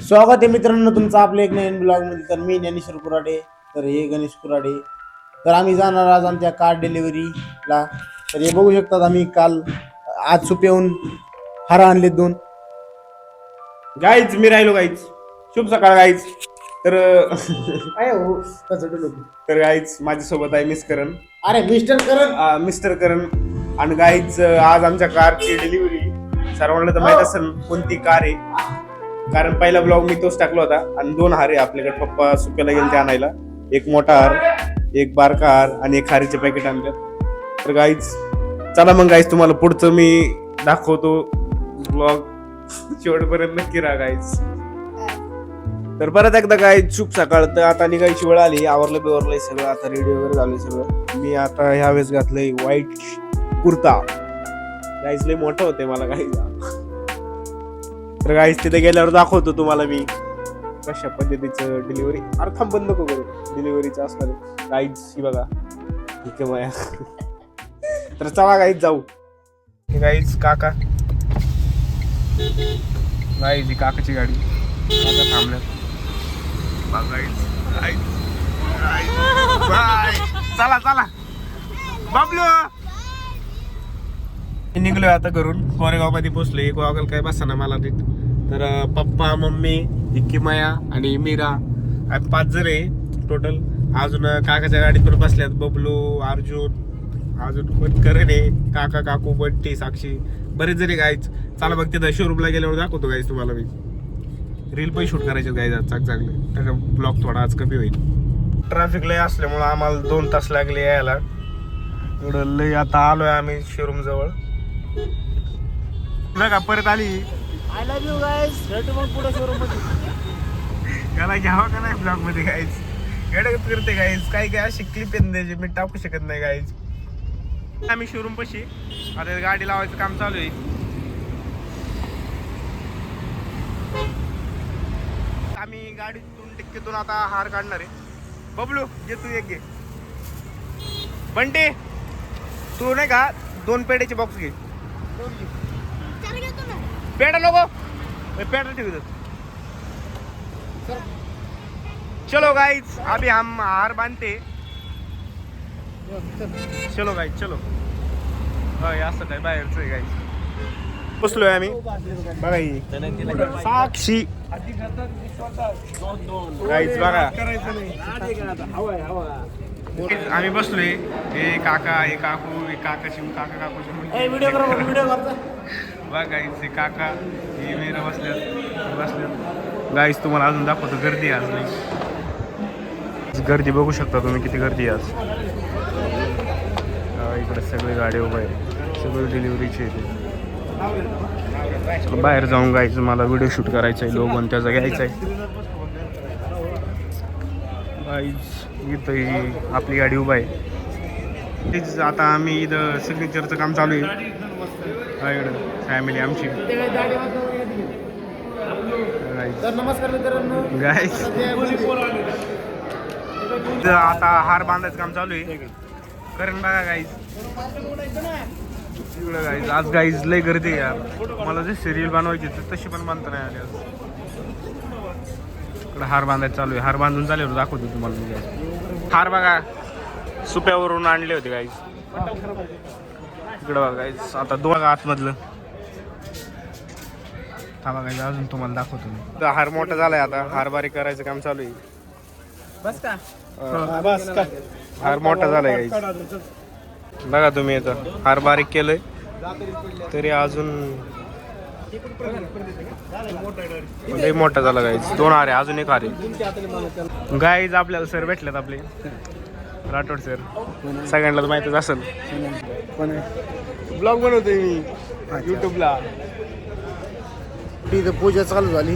स्वागत आहे मित्रांनो तुमचं आपल्या एक नवीन ब्लॉग मध्ये. तर मी ज्ञानेश्वर कुराडे, तर हे गणेश कुराडे. तर आम्ही जाणार आज आमच्या कार डिलिव्हरीला. तर हे बघू शकतात आम्ही आज सुपेहून हार आणले 2. गाईज मी राहिलो गाईज. शुभ सकाळ गाईज. तर तर गाईज माझ्यासोबत आहे मिस्करण. अरे मिस्टर करण. आणि गाईज आज आमच्या कारची डिलिव्हरी. सर्वांना तर माहित असेल कोणती कार आहे, कारण पहिला ब्लॉग मी तोच टाकला होता. आणि 2 हार आहे आपल्याकडे. पप्पा सुप्याला गेले ते आणायला. एक मोठा हार, एक बारका हार आणि एक खारीचे पॅकेट आणलं. तर गाईज चला मग गाईज तुम्हाला पुढचं मी दाखवतो ब्लॉग. शेवटपर्यंत नक्की राहा गाईज. तर परत एकदा गाईज शुभ सकाळ. तर आता निघायची वेळ आली. आवरलं बिवरलंय सगळं. आता रेडी वगैरे झालंय सगळं. मी आता ह्यावेळेस घातलंय व्हाईट कुर्ता. गाईज लय मोठं होते मला गाईज. तर गाईज तिथे गेल्यावर दाखवतो तुम्हाला मी कशा पद्धतीचं डिलिव्हरी. अर्थात बंद नको करू डिलिव्हरीचं असणार गाईज. ही बघा ठीक आहे माया. तर चला गाईज जाऊ. गाईज काका, गाईज ही काकाची गाडी. काका थांबल्यात. चला चला बाबलो. निघलोय आता घरून. कोरेगाव मध्ये पोहोचलोय. गॉगल काय बसा मला तिथं. तर पप्पा, मम्मी, इक्की, माया आणि मीरा, आम्ही 5 जण आहे टोटल. अजून काकाच्या गाडीत पण बसल्यात बबलू, अर्जुन, अजून कोण करण आहे, काका, काकू, बंटी, साक्षी, बरेच जण गाईच. चला मग तिथं शोरूमला गेल्यावर दाखवतो गाईज तुम्हाला. मी रील पण शूट करायचे गाईज आज चांगले. त्याचा ब्लॉग थोडा आज कमी होईल. ट्रॅफिक लय असल्यामुळं आम्हाला 2 तास लागले यायला. एवढं लय. आता आलोय आम्ही शोरूम जवळ. बघा परत आली. I love you guys. भेटू मग पुढे शोरूम मध्ये. याला घ्यावं का नाही ब्लॉग मध्ये गाईज. गडगत करते गाईज. काही काय अशी क्लिप येत द्यायची मी टाकू शकत नाही गाईज. आम्ही शोरूम पशी आता गाडी लावायचं काम चालू आहे. आम्ही गाडीतून टिक्कीतून आता हार काढणार आहे. बबलू घे तू एक घे. बंटी तू नाही का 2 पेड्याचे बॉक्स घे. पेडा लोगो पेडा ठेवतो. चलो गाइस अभी हम हार बांधते. चलो गाइस चलो. असं काय बाहेरचं आहे गाइस. बसलोय आम्ही. बघा ही साक्षी गाइस. बघा आम्ही बसलोय. हे काका, हे काकू, हे काकाची काका, काकूची व्हिडिओ करता. बघा गाईस हे काका, हे मेरा बसल्यात. गाईस तुम्हाला अजून दाखवतो. गर्दी आज नाही. गर्दी बघू शकता तुम्ही किती गर्दी आज. इकडे सगळे गाडी उभे आहे. सगळे डिलिव्हरीचे येते. बाहेर जाऊन गाईस मला व्हिडिओ शूट करायचा आहे. लोगन त्याचा घ्यायचा आहे. गाईस इथं ही आपली गाडी उभा आहे. तेच आता आम्ही इथं सिग्नेचरचं काम चालू आहे. फॅमिली आमची. नमस्कार मित्रांनो. गाईस आता हार बांधायचं काम चालू आहे. करण बघा गाईज. इकडं गाईज आज गाईज लय गर्दी आहे यार. मला जे सिरियल बनवायची तशी पण बांधता नाही आली आज. इकडं हार बांधायचं चालू आहे. हार बांधून झाल्यावर दाखवतो तुम्हाला मी गाईज. हार बघा सुप्यावरून आणले होते गाईज. इकडं बघा गाईज. आता 2 आतमधलं थांबा गाईज अजून तुम्हाला दाखवतो मी. हार मोठा झालाय. आता हार बारीक करायचं काम चालू आहे. बस का बस का हार मोठा झालाय गाईज. बघा तुम्ही आता हार बारीक केलंय तरी अजून लय मोठा झाला गाईज. 2 हार आहे. अजून 1 हार आहे. गाईज आपल्याला सर भेटलेत आपले राठोड सर. सगळ्यांनाच माहितच असेल. ब्लॉग बनवतोय मी युट्यूबला. तिथं पूजा चालू झाली.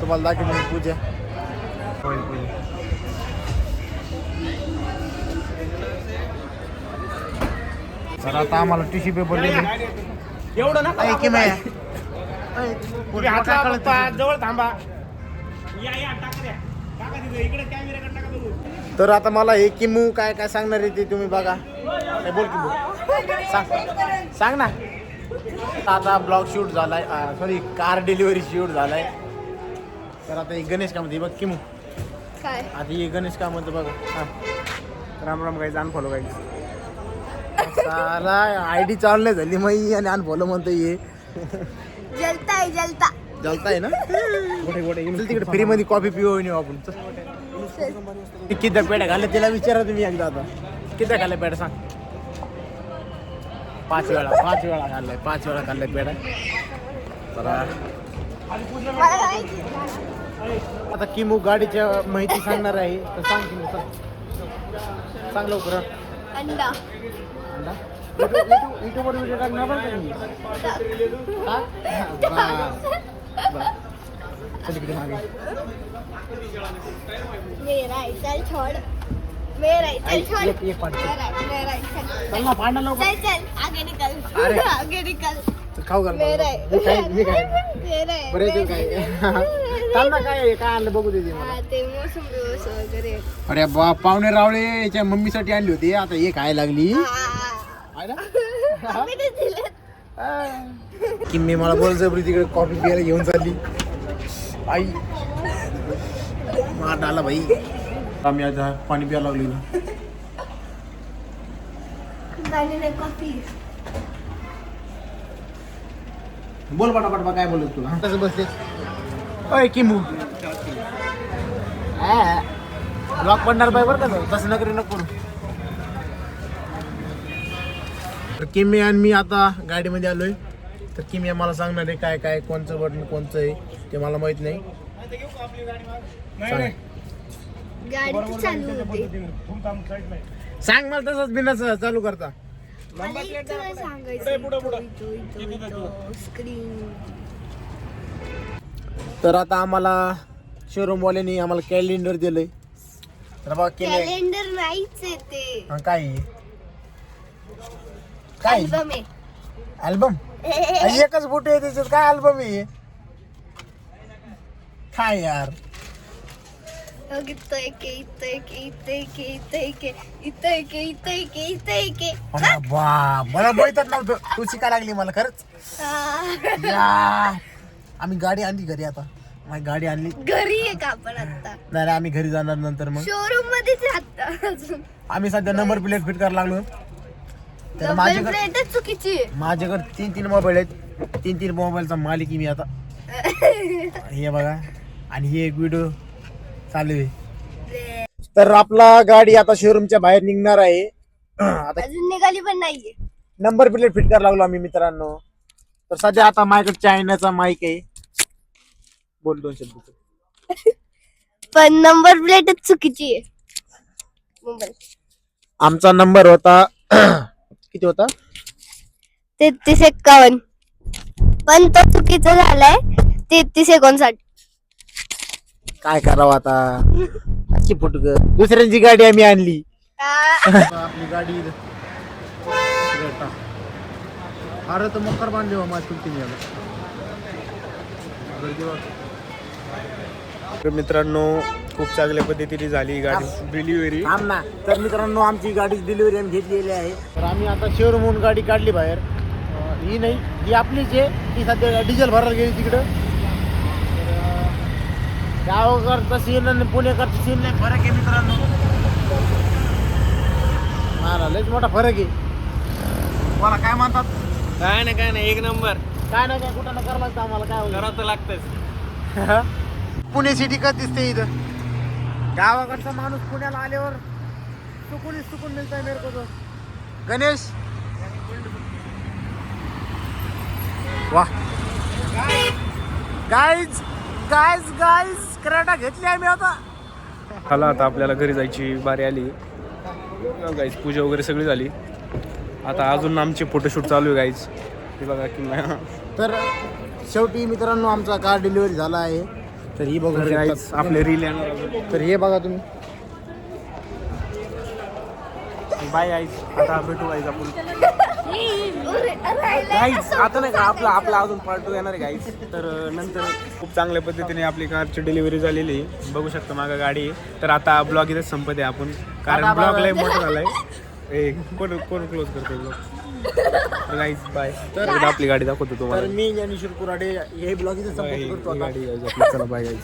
तुम्हाला दाखवली पूजा. तर आता आम्हाला टिश्यू पेपर दिले. एवढं ना जवळ थांबा. तर आता मला हे किमू काय काय सांगणार आहे ते तुम्ही बघा. काय बोल किमू सांग ना. आता ब्लॉग शूट झालाय. सॉरी कार डिलिव्हरी शूट झालाय. तर आता हे गणेश का म्हणते बघ किमू, काय आता हे गणेश का म्हणतो बघ. हा. Ram Ram guys, unfollow guys. साला आयडी चालू नाही झाली मग आणि अनफॉलो म्हणतो ये. जलताय जलता जलताय ना. गोटे गोटे चल तिकडे फ्री मध्ये कॉफी पिऊ येऊ आपण. चल. किती पेड्या घालल्या तिला विचारा तुम्ही एकदा आता. किती खाल्ल्या पेड्या सांग. 5 वेळा खाल्लाय, 5 वेळा खाल्लाय पेड्या. तर मला माहिती. आता किमू गाडीच्या माहिती सांगणार आहे, तर सांग किमू. सांग लवकर. अंडा अंडा युट्यूबवर व्हिडिओ टाकणार बरं का मी. हा? बरं. चल इकडे मागे. मेरा है, चल छोड़. मेरा है, चल छोड़. एक पाठ. मेरा है, चल. चल ना पांडा लवकर. चल चल आगे निकल. अरे. आगे निकल. चल, खाऊ घाल. मेरा है. मी काय मेरा है. बरं येतो काय. चाल ना काय आणलं बघू दे मला. हा, ते मोसंबी वगैरे. अरे बा पाहुणे रावळे याच्या मम्मीसाठी आणली होती, आता हे काय लागली. हा. आहे ना. मी ते दिलं. किम्मी मला बोल जबरी तिकडे कॉफी प्यायला घेऊन चालली. आई मार आला भाई. आम्ही आता पाणी प्यायला लागली ना. गाणी नाही कॉफी. बोल पटापट बा काय बोलत तुला. कसं बसले. अय किमू ब्लॉक पडणार बाय बरं का तसं नकरी नको करू. तर किमी आणि मी आता गाडीमध्ये आलोय. तर किमी मला सांगणार आहे काय काय कोणचं बटन कोणचं आहे ते मला माहित नाही. सांग. गाडी तर चालू होती. सांग मला तसंच बिनच चालू करता. मला इथं सांगायचं. इथं स्क्रीन. तर आता आम्हाला शोरूमवाल्याने आम्हाला कॅलेंडर दिलंय. तर बघा कॅलेंडर नाहीच आहे ते. काय आहे? काय अल्बम आहे. अल्बम. एकच फोटो आहे त्याच्यात काय अल्बम आहे काय यार. इथं एक इथं एक इथं एक इथं एक इथं एक इथं एक इथं एक. अरे बा मला माहितच नव्हतं. तू शिकायला लागली मला खरंच. यार आम्ही गाडी आणली घरी. आता माझी गाडी आणली घरी आहे का आपण आता. नाही रे, आम्ही घरी जाणार नंतर. मग शोरूम मध्येच राहता अजून. आम्ही सध्या नंबर प्लेट फिट करायला लागलो. तर नंबर माझ्याकडे प्लेटच चुकीची आहे. 3 मोबाईल आहेत. 3 मोबाईलचा मालिक आहे मी आता. हे बघा आणि हे एक व्हिडिओ चालू आहे. तर आपला गाडी आता शोरूमच्या बाहेर निघणार आहे. आता अजून निघाली पण नाहीये. नंबर प्लेट फिट करायला लागलो आम्ही मित्रांनो. तर सध्या आता माझ्याकडे चायनाचा माईक आहे. बोल 2 शब्द. पण नंबर प्लेटच चुकीची आहे. मोबाईल आमचा नंबर होता किती होता 3351. पण तो चुकीचा झालाय. 3359. काय करावं आता. अशी फुटक दुसऱ्यांची गाडी आम्ही आणली. आपली गाडी अरे तर मकर बांधले हो माझ्या चुलतीने. मित्रांनो खूप चांगल्या पद्धतीने झाली गाडी डिलिव्हरी. थांब ना. तर मित्रांनो आमची गाडी डिलिव्हरी आम्ही घेतलेली आहे. तर आम्ही आता शोरूमहून गाडी काढली बाहेर. ही नाही ही आपलीच आहे. ती सध्या डिझेल भरायला गेली तिकडं. गावाकडचा सीन आणि पुणेकडचा सीन नाही फरक आहे मित्रांनो. मला लयच मोठा फरक आहे. मला काय म्हणतात काय नाही एक नंबर. काय नाही काय कुठं ना करावं लागतं आम्हाला. काय होईल? करावं तर लागतंच. पुणे सिटी का दिसते इथं. गावाकडचा माणूस पुण्याला आल्यावर सुकून मिळतंय मेरे को तो. गणेश वाह गाईज कराटा घेतली आम्ही आता. चला आता आपल्याला घरी जायची बारी आली. गाईज पूजा वगैरे सगळी झाली. आता अजून आमचे फोटोशूट चालू आहे गाईज. हे बघा की तर शेवटी मित्रांनो आमचा कार डिलिव्हरी झाला आहे. तर ही बघा गाईज आपले रील येणार. तर हे बघा तुम्ही. Bye guys. आता भेटू गाईज आपण. गाईज आता नाही का आपला अजून पार्ट 2 येणार आहे गाईज. तर नंतर खूप चांगल्या पद्धतीने आपली कारची डिलिव्हरी झालेली आहे. बघू शकतो मागं गाडी आहे. तर आता ब्लॉग इथेच संपत आहे आपण. कारण ब्लॉग लय मोठा झालाय. कोण क्लोज करतो ब्लॉग. Guys bye. तर आपली गाडी दाखवतो तर तुम्हाला. मी ज्ञानेश्वर कुराडे हे ब्लॉग इथे संपत करतो आता. गाडी चला बाय गाईज.